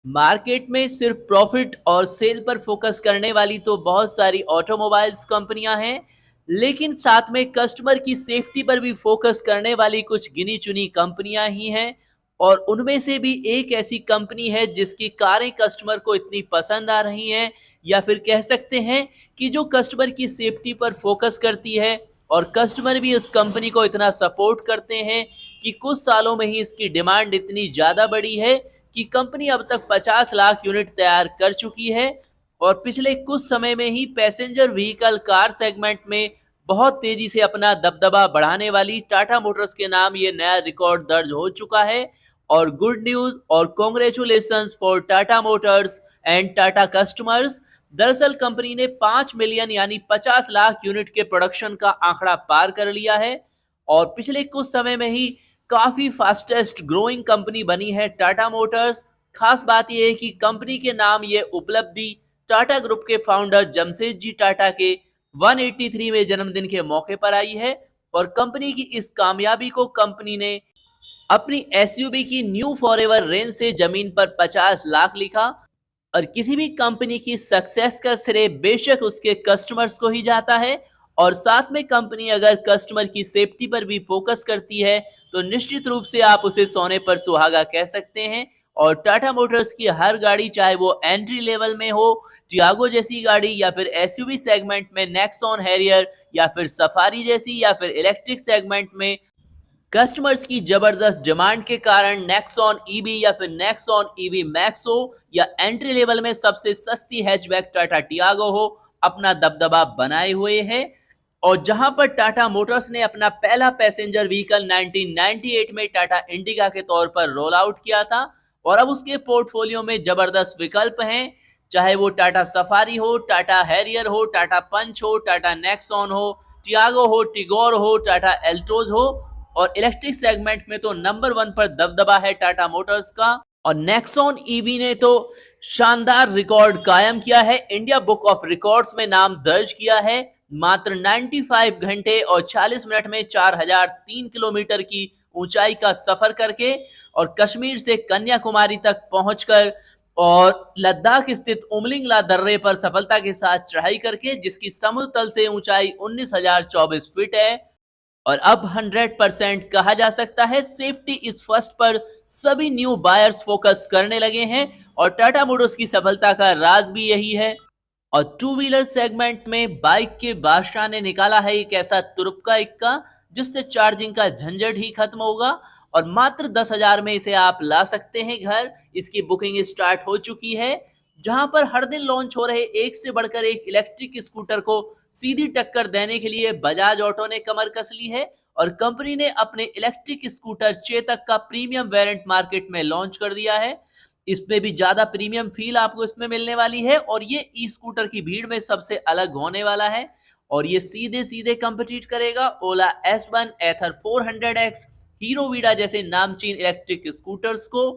Market में सिर्फ profit और सेल पर फोकस करने वाली तो बहुत सारी ऑटोमोबाइल्स कंपनियां हैं, लेकिन साथ में कस्टमर की सेफ्टी पर भी फोकस करने वाली कुछ गिनी चुनी कंपनियां ही हैं। और उनमें से भी एक ऐसी कंपनी है जिसकी कारें कस्टमर को इतनी पसंद आ रही हैं, या फिर कह सकते हैं कि जो कस्टमर की सेफ्टी पर फोकस करती है। और कस्टमर भी उस कंपनी को इतना सपोर्ट करते हैं कि कुछ सालों में ही इसकी डिमांड इतनी ज़्यादा बढ़ी है कि कंपनी अब तक 50 लाख यूनिट तैयार कर चुकी है। और पिछले कुछ समय में ही पैसेंजर व्हीकल कार सेगमेंट में बहुत तेजी से अपना दबदबा बढ़ाने वाली टाटा मोटर्स के नाम ये नया रिकॉर्ड दर्ज हो चुका है। और गुड न्यूज और congratulations for Tata Motors and Tata customers. दरअसल कंपनी ने 5 मिलियन यानी 50 लाख यूनिट के प्रोडक्शन का आंकड़ा पार कर लिया है और पिछले कुछ समय में ही काफी फास्टेस्ट ग्रोइंग कंपनी बनी है टाटा मोटर्स। खास बात यह है कि कंपनी के नाम ये उपलब्धि टाटा ग्रुप के फाउंडर जमशेदजी टाटा के 183 में जन्मदिन के मौके पर आई है। और कंपनी की इस कामयाबी को कंपनी ने अपनी एसयूवी की न्यू फॉरएवर रेंज से जमीन पर 50 लाख लिखा। और किसी भी कंपनी की सक्सेस का श्रेय बेशक उसके कस्टमर्स को ही जाता है। और साथ में कंपनी अगर कस्टमर की सेफ्टी पर भी फोकस करती है तो निश्चित रूप से आप उसे सोने पर सुहागा कह सकते हैं। और टाटा मोटर्स की हर गाड़ी, चाहे वो एंट्री लेवल में हो, टियागो जैसी गाड़ी, या फिर एसयूवी सेगमेंट में नेक्सॉन हैरियर, या फिर सफारी जैसी, या फिर इलेक्ट्रिक सेगमेंट में कस्टमर्स की जबरदस्त डिमांड के कारण नेक्सॉन ईवी या फिर नेक्सॉन ईवी मैक्स हो, या एंट्री लेवल में सबसे सस्ती हैचबैक टाटा टियागो हो, अपना दबदबा बनाए हुए है। और जहां पर टाटा मोटर्स ने अपना पहला पैसेंजर व्हीकल 1998 में टाटा इंडिका के तौर पर रोल आउट किया था, और अब उसके पोर्टफोलियो में जबरदस्त विकल्प हैं। चाहे वो टाटा सफारी हो, टाटा हैरियर हो, टाटा पंच हो, टाटा नेक्सॉन हो, टियागो हो, टिगोर हो, टाटा एल्टोज हो। और इलेक्ट्रिक सेगमेंट में तो नंबर 1 पर दबदबा है टाटा मोटर्स का। और नेक्सॉन ईवी ने तो शानदार रिकॉर्ड कायम किया है, इंडिया बुक ऑफ रिकॉर्ड्स में नाम दर्ज किया है। मात्र 95 घंटे और 40 मिनट में 4003 किलोमीटर की ऊंचाई का सफर करके, और कश्मीर से कन्याकुमारी तक पहुंचकर, और लद्दाख स्थित उमलिंगला दर्रे पर सफलता के साथ चढ़ाई करके, जिसकी समुद्र तल से ऊंचाई 19,024 फीट है। और अब 100% कहा जा सकता है सेफ्टी इज फर्स्ट पर सभी न्यू बायर्स फोकस करने लगे हैं, और टाटा मोटर्स की सफलता का राज भी यही है। और टू व्हीलर सेगमेंट में बाइक के बादशाह ने निकाला है एक ऐसा तुरुप्का इक्का जिससे चार्जिंग का झंझट ही खत्म होगा, और मात्र 10,000 में इसे आप ला सकते हैं घर। इसकी बुकिंग स्टार्ट हो चुकी है, जहां पर हर दिन लॉन्च हो रहे एक से बढ़कर एक इलेक्ट्रिक स्कूटर को सीधी टक्कर देने के लिए बजाज ऑटो ने कमर कस ली है। और कंपनी ने अपने इलेक्ट्रिक स्कूटर चेतक का प्रीमियम वेरिएंट मार्केट में लॉन्च कर दिया है। इसमें भी ज्यादा प्रीमियम फील आपको इसमें मिलने वाली है, और ये ई स्कूटर की भीड़ में सबसे अलग होने वाला है। और ये सीधे सीधे कंपीट करेगा ओला S1, एथर 400X, हीरो वीडा जैसे नामचीन इलेक्ट्रिक स्कूटर्स को।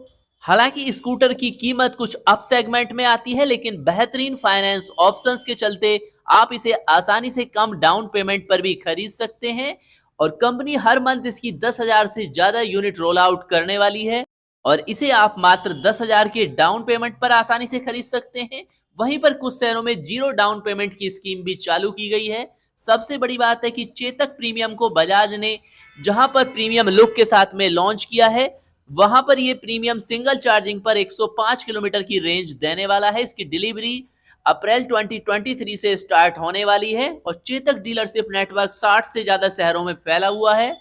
हालांकि स्कूटर की कीमत कुछ अप सेगमेंट में आती है, लेकिन बेहतरीन फाइनेंस ऑप्शंस के चलते आप इसे आसानी से कम डाउन पेमेंट पर भी खरीद सकते हैं। और कंपनी हर मंथ इसकी 10,000 से ज्यादा यूनिट रोल आउट करने वाली है, और इसे आप मात्र 10,000 के डाउन पेमेंट पर आसानी से खरीद सकते हैं। वहीं पर कुछ शहरों में जीरो डाउन पेमेंट की स्कीम भी चालू की गई है। सबसे बड़ी बात है कि चेतक प्रीमियम को बजाज ने जहां पर प्रीमियम लुक के साथ में लॉन्च किया है, वहां पर ये प्रीमियम सिंगल चार्जिंग पर 105 किलोमीटर की रेंज देने वाला है। इसकी डिलीवरी अप्रैल 2023 से स्टार्ट होने वाली है, और चेतक डीलरशिप नेटवर्क 60 से ज्यादा शहरों में फैला हुआ है।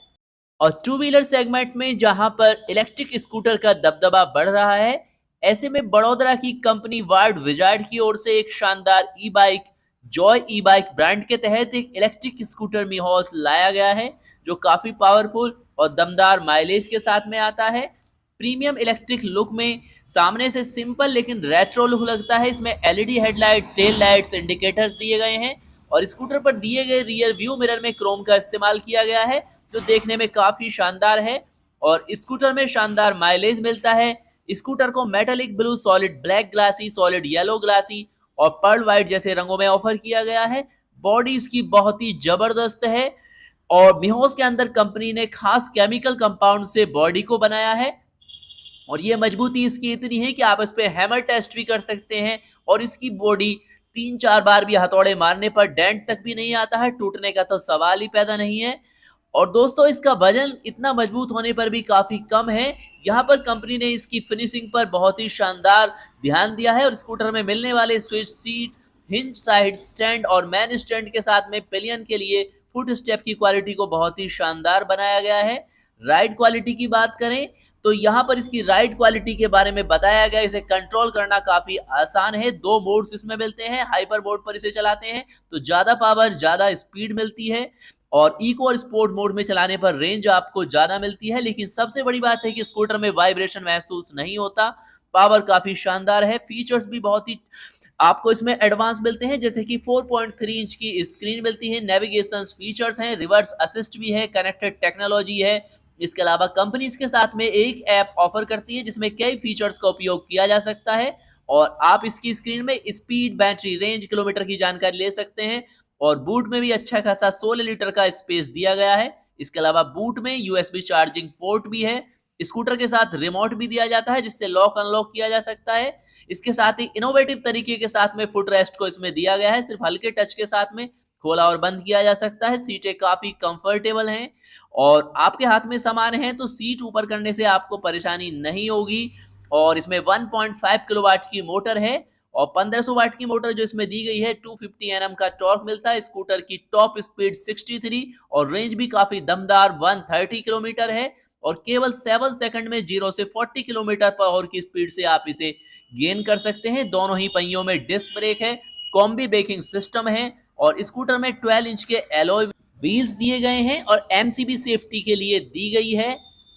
और टू व्हीलर सेगमेंट में जहां पर इलेक्ट्रिक स्कूटर का दबदबा बढ़ रहा है, ऐसे में बड़ौदा की कंपनी वार्ड विजार्ड की ओर से एक शानदार ई बाइक जॉय ई बाइक ब्रांड के तहत एक इलेक्ट्रिक स्कूटर मिहोस लाया गया है, जो काफी पावरफुल और दमदार माइलेज के साथ में आता है। प्रीमियम इलेक्ट्रिक लुक में सामने से सिंपल लेकिन रेट्रो लुक लगता है। इसमें LED headlight, tail lights, indicators दिए गए हैं, और स्कूटर पर दिए गए रियर व्यू मिरर में क्रोम का इस्तेमाल किया गया है, जो देखने में काफी शानदार है। और स्कूटर में शानदार माइलेज मिलता है। स्कूटर को metallic blue, solid black glassy, solid yellow glassy और पर्ल व्हाइट जैसे रंगों में ऑफर किया गया है। बॉडी इसकी बहुत ही जबरदस्त है, और मिहोस के अंदर कंपनी ने खास केमिकल कंपाउंड से बॉडी को बनाया है। और ये मजबूती इसकी इतनी है कि आप इस पे हैमर टेस्ट भी कर सकते हैं और इसकी बॉडी 3-4 बार भी हथौड़े मारने पर डेंट तक भी नहीं आता है, टूटने का तो सवाल ही पैदा नहीं है। और दोस्तों इसका वजन इतना मजबूत होने पर भी काफ़ी कम है। यहाँ पर कंपनी ने इसकी फिनिशिंग पर बहुत ही शानदार ध्यान दिया है और स्कूटर में मिलने वाले switch seat, hinge side stand और मैन स्टैंड के साथ में पिलियन के लिए फुट स्टेप की क्वालिटी को बहुत ही शानदार बनाया गया है। राइड क्वालिटी की बात करें तो यहाँ पर इसकी राइड क्वालिटी के बारे में बताया गया, इसे कंट्रोल करना काफी आसान है। 2 मोड्स इसमें मिलते हैं, हाइपर मोड पर इसे चलाते हैं तो ज्यादा पावर ज्यादा स्पीड मिलती है और इको और स्पोर्ट मोड में चलाने पर रेंज आपको ज्यादा मिलती है। लेकिन सबसे बड़ी बात है कि स्कूटर में वाइब्रेशन महसूस नहीं होता, पावर काफी शानदार है, फीचर्स भी बहुत ही आपको इसमें एडवांस मिलते हैं, जैसे कि 4.3 इंच की स्क्रीन मिलती है, नेविगेशन फीचर्स हैं, रिवर्स असिस्ट भी है, कनेक्टेड टेक्नोलॉजी है। इसके अलावा कंपनी इसके साथ में एक ऐप ऑफर करती है जिसमें कई फीचर्स का उपयोग किया जा सकता है और आप इसकी स्क्रीन में स्पीड, बैटरी रेंज, किलोमीटर की जानकारी ले सकते हैं और बूट में भी अच्छा खासा 16 लीटर का स्पेस दिया गया है। इसके अलावा बूट में यूएसबी चार्जिंग पोर्ट भी है। स्कूटर के साथ रिमोट भी दिया जाता है जिससे लॉक अनलॉक किया जा सकता है। इसके साथ ही इनोवेटिव तरीके के साथ में फुट रेस्ट को इसमें दिया गया है, सिर्फ हल्के टच के साथ में खोला और बंद किया जा सकता है। सीटें काफी कंफर्टेबल हैं और आपके हाथ में सामान है तो सीट ऊपर करने से आपको परेशानी नहीं होगी। और इसमें 1.5 किलोवाट की मोटर है और 1500 वाट की मोटर जो इसमें दी गई है, 250 एनएम का टॉर्क मिलता है। स्कूटर की टॉप स्पीड 63 और रेंज भी काफी दमदार 130 किलोमीटर है और केवल 7 सेकंड में 0 से 40 किलोमीटर पर आवर की स्पीड से आप इसे गेन कर सकते हैं। दोनों ही पहियों में डिस्क ब्रेक है, कॉम्बी ब्रेकिंग सिस्टम है और स्कूटर में 12 इंच के एलॉय व्हील्स दिए गए हैं और एमसीबी सेफ्टी के लिए दी गई है।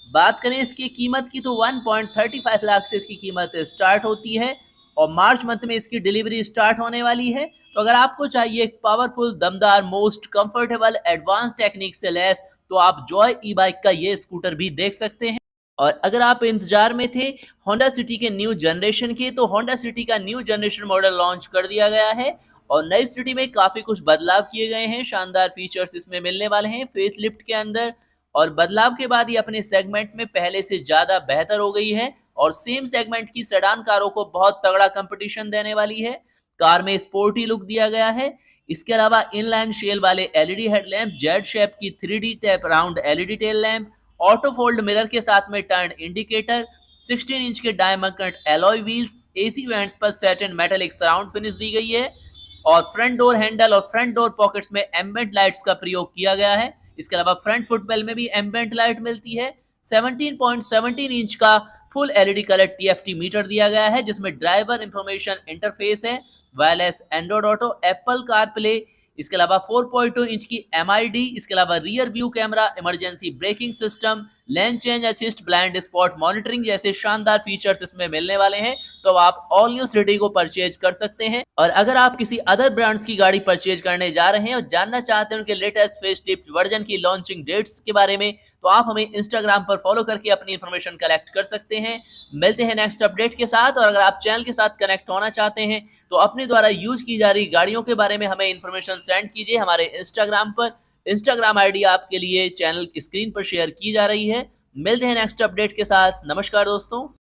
बात करें इसकी कीमत की तो 1.35 लाख से इसकी कीमत स्टार्ट होती है और मार्च मंथ में इसकी डिलीवरी स्टार्ट होने वाली है। तो अगर आपको चाहिए एक पावरफुल, दमदार, मोस्ट कंफर्टेबल, एडवांस टेक्निक से लैस तो आप जॉय ई बाइक का ये स्कूटर भी देख सकते हैं। और अगर आप इंतजार में थे होंडा सिटी के न्यू जनरेशन के, तो होंडा सिटी का न्यू जनरेशन मॉडल लॉन्च कर दिया गया है और नई सिटी में काफी कुछ बदलाव किए गए हैं। शानदार फीचर्स इसमें मिलने वाले हैं फेस लिफ्ट के अंदर और बदलाव के बाद ये अपने सेगमेंट में पहले से ज्यादा बेहतर हो गई है और सेम सेगमेंट की सेडान कारों को बहुत तगड़ा कंपटीशन देने वाली है। कार में स्पोर्टी लुक दिया गया है। इसके अलावा इनलाइन शेल वाले एलईडी हेडलैम्प, जेड शेप की 3D tap round LED tail lamp, auto fold mirror के साथ में टर्न इंडिकेटर, 16 इंच के diamond cut alloy wheels, AC vents पर सैटिन मेटालिक सराउंड फिनिश दी गई है और फ्रंट डोर हैंडल और फ्रंट डोर पॉकेट्स में एम्बिएंट लाइट्स का प्रयोग किया गया है। इसके अलावा फ्रंट फुटबेल में भी एम्बिएंट लाइट मिलती है। 17.17 इंच का full LED colour TFT meter दिया गया है जिसमें ड्राइवर इंफॉर्मेशन इंटरफेस है, wireless Android Auto, Apple car play. इसके अलावा 4.2 इंच की एमआईडी, इसके अलावा rear view camera, emergency braking system, lane change assist, blind spot monitoring जैसे शानदार फीचर्स इसमें मिलने वाले हैं। तो आप ऑल न्यू सिटी को परचेज कर सकते हैं। और अगर आप किसी अदर ब्रांड्स की गाड़ी परचेज करने जा रहे हैं और जानना चाहते हैं उनके लेटेस्ट फेसलिफ्ट वर्जन की लॉन्चिंग डेट्स के बारे में, तो आप हमें इंस्टाग्राम पर फॉलो करके अपनी इंफॉर्मेशन कलेक्ट कर सकते हैं। मिलते हैं नेक्स्ट अपडेट के साथ। और अगर आप चैनल के साथ कनेक्ट होना चाहते हैं तो अपने द्वारा यूज की जा रही गाड़ियों के बारे में हमें इंफॉर्मेशन सेंड कीजिए हमारे इंस्टाग्राम पर। इंस्टाग्राम आईडी आपके लिए चैनल की स्क्रीन पर शेयर की जा रही है। मिलते हैं नेक्स्ट अपडेट के साथ। नमस्कार दोस्तों।